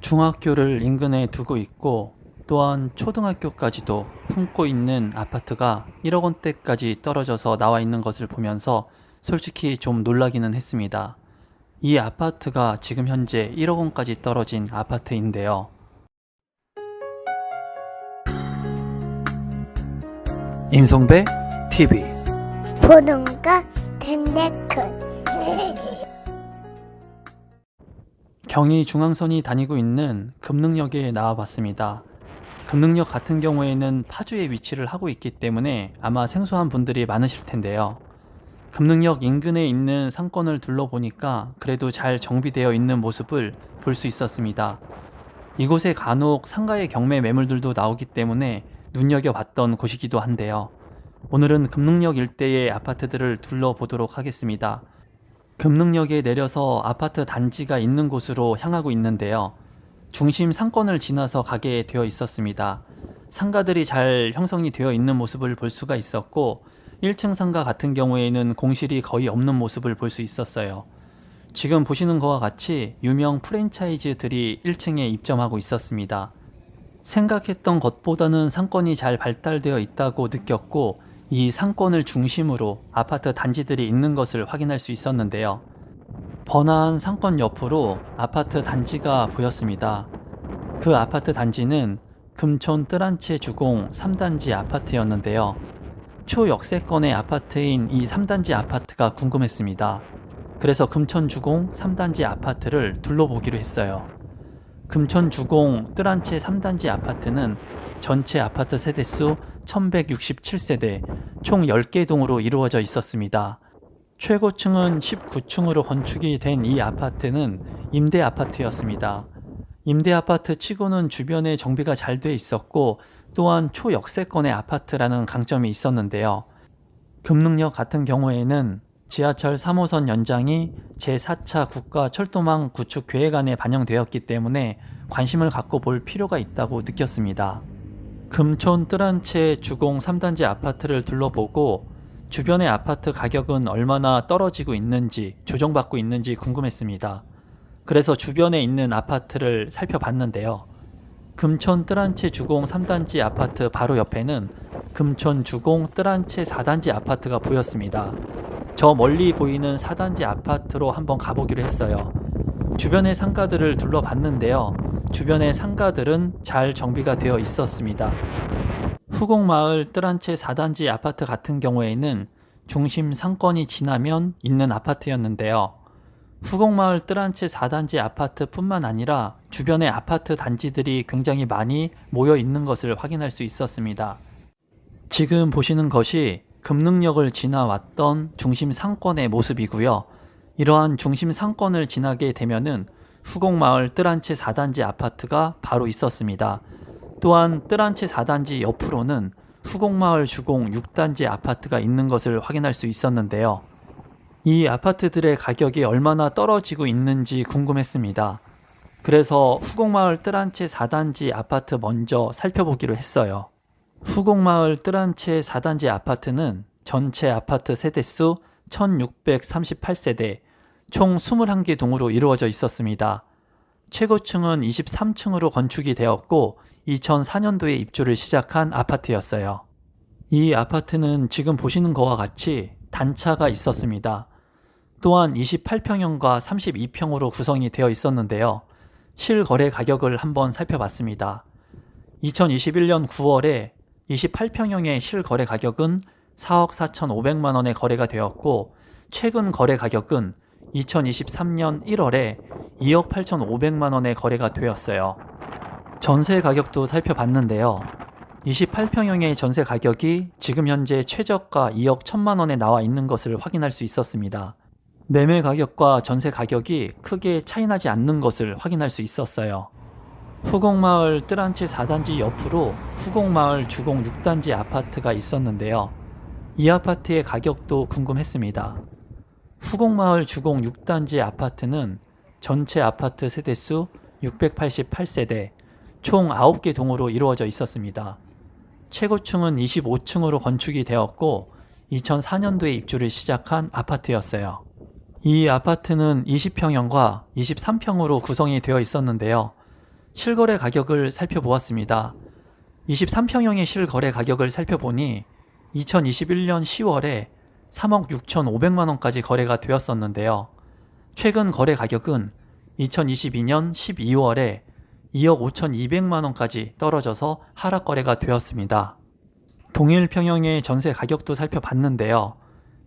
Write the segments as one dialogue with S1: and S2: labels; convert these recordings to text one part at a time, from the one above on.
S1: 중학교를 인근에 두고 있고 또한 초등학교까지도 품고 있는 아파트가 1억 원대까지 떨어져서 나와 있는 것을 보면서 솔직히 좀 놀라기는 했습니다. 이 아파트가 지금 현재 1억 원까지 떨어진 아파트인데요. 임성배 TV
S2: 보동과 덴데크
S1: 경의 중앙선이 다니고 있는 금능역에 나와봤습니다. 금능역 같은 경우에는 파주에 위치를 하고 있기 때문에 아마 생소한 분들이 많으실 텐데요. 금능역 인근에 있는 상권을 둘러보니까 그래도 잘 정비되어 있는 모습을 볼 수 있었습니다. 이곳에 간혹 상가의 경매 매물들도 나오기 때문에 눈여겨봤던 곳이기도 한데요. 오늘은 금능역 일대의 아파트들을 둘러보도록 하겠습니다. 금능역에 내려서 아파트 단지가 있는 곳으로 향하고 있는데요. 중심 상권을 지나서 가게 되어 있었습니다. 상가들이 잘 형성이 되어 있는 모습을 볼 수가 있었고 1층 상가 같은 경우에는 공실이 거의 없는 모습을 볼 수 있었어요. 지금 보시는 것과 같이 유명 프랜차이즈들이 1층에 입점하고 있었습니다. 생각했던 것보다는 상권이 잘 발달되어 있다고 느꼈고 이 상권을 중심으로 아파트 단지들이 있는 것을 확인할 수 있었는데요. 번화한 상권 옆으로 아파트 단지가 보였습니다. 그 아파트 단지는 금촌 뜰한채 주공 3단지 아파트였는데요. 초역세권의 아파트인 이 3단지 아파트가 궁금했습니다. 그래서 금촌 주공 3단지 아파트를 둘러보기로 했어요. 금촌 주공 뜰한채 3단지 아파트는 전체 아파트 세대수 1167세대, 총 10개 동으로 이루어져 있었습니다. 최고층은 19층으로 건축이 된 이 아파트는 임대 아파트였습니다. 임대 아파트 치고는 주변에 정비가 잘 돼 있었고 또한 초역세권의 아파트라는 강점이 있었는데요. 금능역 같은 경우에는 지하철 3호선 연장이 제4차 국가철도망 구축 계획안에 반영되었기 때문에 관심을 갖고 볼 필요가 있다고 느꼈습니다. 금촌 뜰한채 주공 3단지 아파트를 둘러보고 주변의 아파트 가격은 얼마나 떨어지고 있는지 조정받고 있는지 궁금했습니다. 그래서 주변에 있는 아파트를 살펴봤는데요. 금촌 뜰한채 주공 3단지 아파트 바로 옆에는 금촌 주공 뜰한채 4단지 아파트가 보였습니다. 저 멀리 보이는 4단지 아파트로 한번 가보기로 했어요. 주변의 상가들을 둘러봤는데요. 주변의 상가들은 잘 정비가 되어 있었습니다. 후곡마을 뜰한채 4단지 아파트 같은 경우에는 중심 상권이 지나면 있는 아파트였는데요. 후곡마을 뜰한채 4단지 아파트뿐만 아니라 주변의 아파트 단지들이 굉장히 많이 모여 있는 것을 확인할 수 있었습니다. 지금 보시는 것이 금능역을 지나왔던 중심 상권의 모습이고요. 이러한 중심 상권을 지나게 되면은 후곡마을 뜰한채 4단지 아파트가 바로 있었습니다. 또한 뜰한채 4단지 옆으로는 후곡마을 주공 6단지 아파트가 있는 것을 확인할 수 있었는데요. 이 아파트들의 가격이 얼마나 떨어지고 있는지 궁금했습니다. 그래서 후곡마을 뜰한채 4단지 아파트 먼저 살펴보기로 했어요. 후곡마을 뜰한채 4단지 아파트는 전체 아파트 세대수 1638세대, 총 21개 동으로 이루어져 있었습니다. 최고층은 23층으로 건축이 되었고 2004년도에 입주를 시작한 아파트였어요. 이 아파트는 지금 보시는 것과 같이 단차가 있었습니다. 또한 28평형과 32평으로 구성이 되어 있었는데요. 실거래 가격을 한번 살펴봤습니다. 2021년 9월에 28평형의 실거래 가격은 4억 4,500만 원에 거래가 되었고 최근 거래 가격은 2023년 1월에 2억 8,500만 원에 거래가 되었어요. 전세 가격도 살펴봤는데요. 28평형의 전세 가격이 지금 현재 최저가 2억 1천만 원에 나와 있는 것을 확인할 수 있었습니다. 매매 가격과 전세 가격이 크게 차이나지 않는 것을 확인할 수 있었어요. 후곡마을 뜰한채 4단지 옆으로 후곡마을 주공 6단지 아파트가 있었는데요. 이 아파트의 가격도 궁금했습니다. 후곡마을 주공 6단지 아파트는 전체 아파트 세대수 688세대, 총 9개 동으로 이루어져 있었습니다. 최고층은 25층으로 건축이 되었고 2004년도에 입주를 시작한 아파트였어요. 이 아파트는 20평형과 23평으로 구성이 되어 있었는데요. 실거래 가격을 살펴보았습니다. 23평형의 실거래 가격을 살펴보니 2021년 10월에 3억 6,500만 원까지 거래가 되었었는데요. 최근 거래 가격은 2022년 12월에 2억 5,200만 원까지 떨어져서 하락 거래가 되었습니다. 동일 평형의 전세 가격도 살펴봤는데요.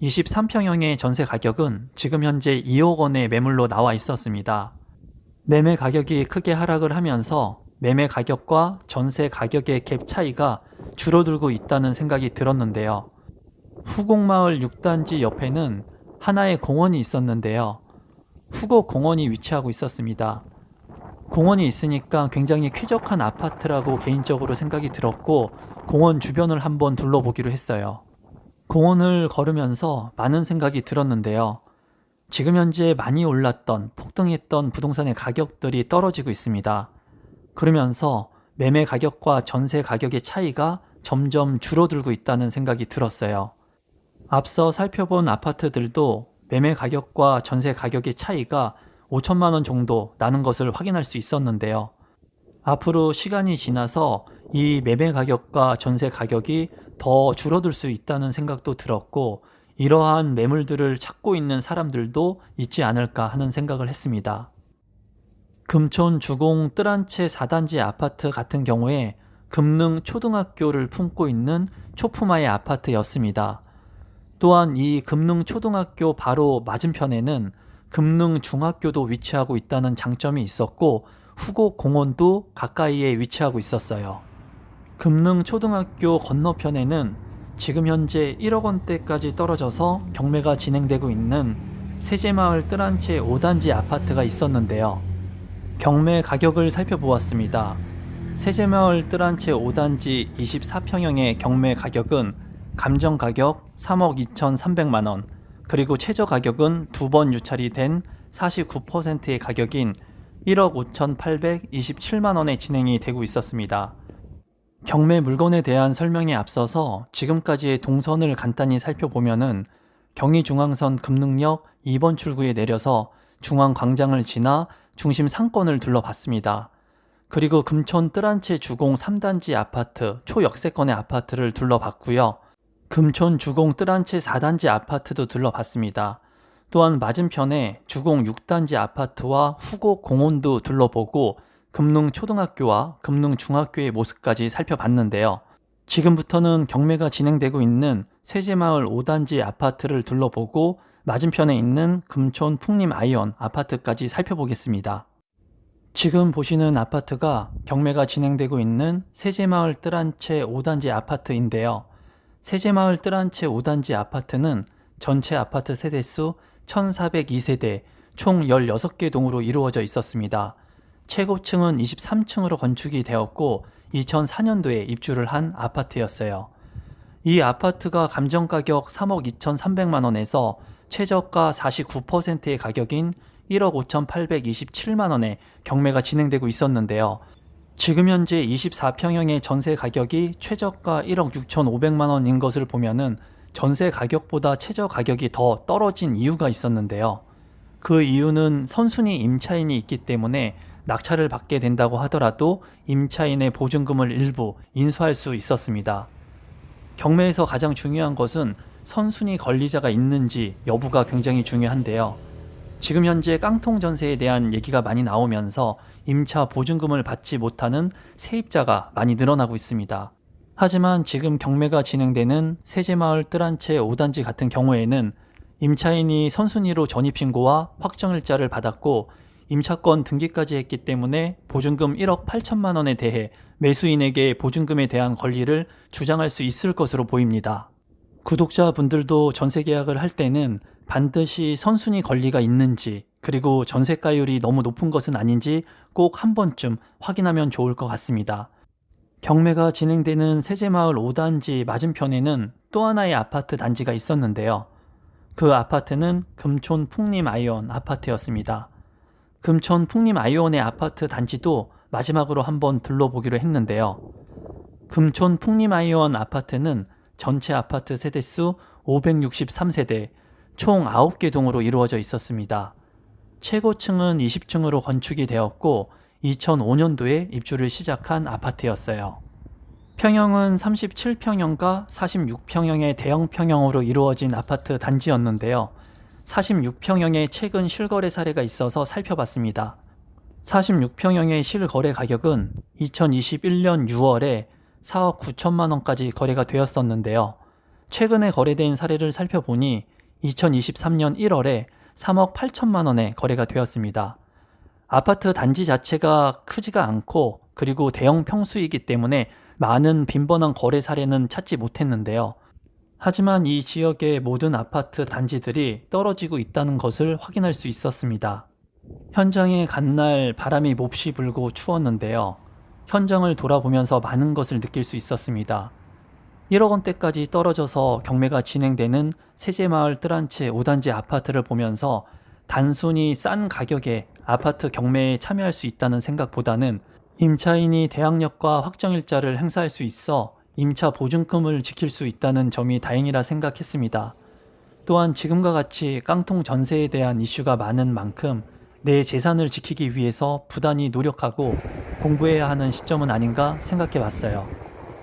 S1: 23평형의 전세 가격은 지금 현재 2억 원의 매물로 나와 있었습니다. 매매 가격이 크게 하락을 하면서 매매 가격과 전세 가격의 갭 차이가 줄어들고 있다는 생각이 들었는데요. 후곡마을 6단지 옆에는 하나의 공원이 있었는데요. 후곡 공원이 위치하고 있었습니다. 공원이 있으니까 굉장히 쾌적한 아파트라고 개인적으로 생각이 들었고 공원 주변을 한번 둘러보기로 했어요. 공원을 걸으면서 많은 생각이 들었는데요. 지금 현재 많이 올랐던 폭등했던 부동산의 가격들이 떨어지고 있습니다. 그러면서 매매 가격과 전세 가격의 차이가 점점 줄어들고 있다는 생각이 들었어요. 앞서 살펴본 아파트들도 매매 가격과 전세 가격의 차이가 5천만 원 정도 나는 것을 확인할 수 있었는데요. 앞으로 시간이 지나서 이 매매 가격과 전세 가격이 더 줄어들 수 있다는 생각도 들었고 이러한 매물들을 찾고 있는 사람들도 있지 않을까 하는 생각을 했습니다. 금촌 주공 뜰한채 4단지 아파트 같은 경우에 금능 초등학교를 품고 있는 초품화의 아파트였습니다. 또한 이 금능 초등학교 바로 맞은편에는 금능 중학교도 위치하고 있다는 장점이 있었고 후곡 공원도 가까이에 위치하고 있었어요. 금능 초등학교 건너편에는 지금 현재 1억 원대까지 떨어져서 경매가 진행되고 있는 세제마을 뜰한채 5단지 아파트가 있었는데요. 경매 가격을 살펴보았습니다. 세제마을 뜰한채 5단지 24평형의 경매 가격은 감정 가격 3억 2,300만 원, 그리고 최저 가격은 두 번 유찰이 된 49%의 가격인 1억 5,827만 원에 진행이 되고 있었습니다. 경매 물건에 대한 설명에 앞서서 지금까지의 동선을 간단히 살펴보면은 경의중앙선 금능역 2번 출구에 내려서 중앙광장을 지나 중심 상권을 둘러봤습니다. 그리고 금촌 뜰한채 주공 3단지 아파트 초역세권의 아파트를 둘러봤고요. 금촌 주공 뜰한채 4단지 아파트도 둘러봤습니다. 또한 맞은편에 주공 6단지 아파트와 후곡 공원도 둘러보고 금능 초등학교와 금능 중학교의 모습까지 살펴봤는데요. 지금부터는 경매가 진행되고 있는 세제마을 5단지 아파트를 둘러보고 맞은편에 있는 금촌 풍림 아이언 아파트까지 살펴보겠습니다. 지금 보시는 아파트가 경매가 진행되고 있는 세제마을 뜰한채 5단지 아파트인데요. 세제마을 뜰한채 5단지 아파트는 전체 아파트 세대수 1402세대 총 16개 동으로 이루어져 있었습니다. 최고층은 23층으로 건축이 되었고 2004년도에 입주를 한 아파트였어요. 이 아파트가 감정가격 3억 2,300만 원에서 최저가 49%의 가격인 1억 5,827만 원에 경매가 진행되고 있었는데요. 지금 현재 24평형의 전세 가격이 최저가 1억 6,500만 원인 것을 보면은 전세 가격보다 최저 가격이 더 떨어진 이유가 있었는데요. 그 이유는 선순위 임차인이 있기 때문에 낙찰을 받게 된다고 하더라도 임차인의 보증금을 일부 인수할 수 있었습니다. 경매에서 가장 중요한 것은 선순위 권리자가 있는지 여부가 굉장히 중요한데요. 지금 현재 깡통 전세에 대한 얘기가 많이 나오면서 임차 보증금을 받지 못하는 세입자가 많이 늘어나고 있습니다. 하지만 지금 경매가 진행되는 세제마을 뜰한채 5단지 같은 경우에는 임차인이 선순위로 전입신고와 확정일자를 받았고 임차권 등기까지 했기 때문에 보증금 1억 8천만 원에 대해 매수인에게 보증금에 대한 권리를 주장할 수 있을 것으로 보입니다. 구독자분들도 전세 계약을 할 때는 반드시 선순위 권리가 있는지 그리고 전세가율이 너무 높은 것은 아닌지 꼭 한 번쯤 확인하면 좋을 것 같습니다. 경매가 진행되는 세제마을 5단지 맞은편에는 또 하나의 아파트 단지가 있었는데요. 그 아파트는 금촌 풍림 아이온 아파트였습니다. 금촌 풍림 아이온의 아파트 단지도 마지막으로 한번 둘러보기로 했는데요. 금촌 풍림 아이온 아파트는 전체 아파트 세대수 563세대, 총 9개 동으로 이루어져 있었습니다. 최고층은 20층으로 건축이 되었고 2005년도에 입주를 시작한 아파트였어요. 평형은 37평형과 46평형의 대형 평형으로 이루어진 아파트 단지였는데요. 46평형의 최근 실거래 사례가 있어서 살펴봤습니다. 46평형의 실거래 가격은 2021년 6월에 4억 9천만 원까지 거래가 되었었는데요. 최근에 거래된 사례를 살펴보니 2023년 1월에 3억 8천만 원에 거래가 되었습니다. 아파트 단지 자체가 크지가 않고 그리고 대형 평수이기 때문에 많은 빈번한 거래 사례는 찾지 못했는데요. 하지만 이 지역의 모든 아파트 단지들이 떨어지고 있다는 것을 확인할 수 있었습니다. 현장에 간 날 바람이 몹시 불고 추웠는데요. 현장을 돌아보면서 많은 것을 느낄 수 있었습니다. 1억 원대까지 떨어져서 경매가 진행되는 세제마을 뜰한채 5단지 아파트를 보면서 단순히 싼 가격에 아파트 경매에 참여할 수 있다는 생각보다는 임차인이 대항력과 확정일자를 행사할 수 있어 임차 보증금을 지킬 수 있다는 점이 다행이라 생각했습니다. 또한 지금과 같이 깡통 전세에 대한 이슈가 많은 만큼 내 재산을 지키기 위해서 부단히 노력하고 공부해야 하는 시점은 아닌가 생각해 봤어요.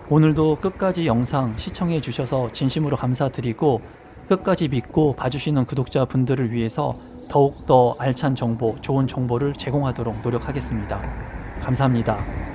S1: 오늘도 끝까지 영상 시청해 주셔서 진심으로 감사드리고 끝까지 믿고 봐주시는 구독자분들을 위해서 더욱더 알찬 정보, 좋은 정보를 제공하도록 노력하겠습니다. 감사합니다.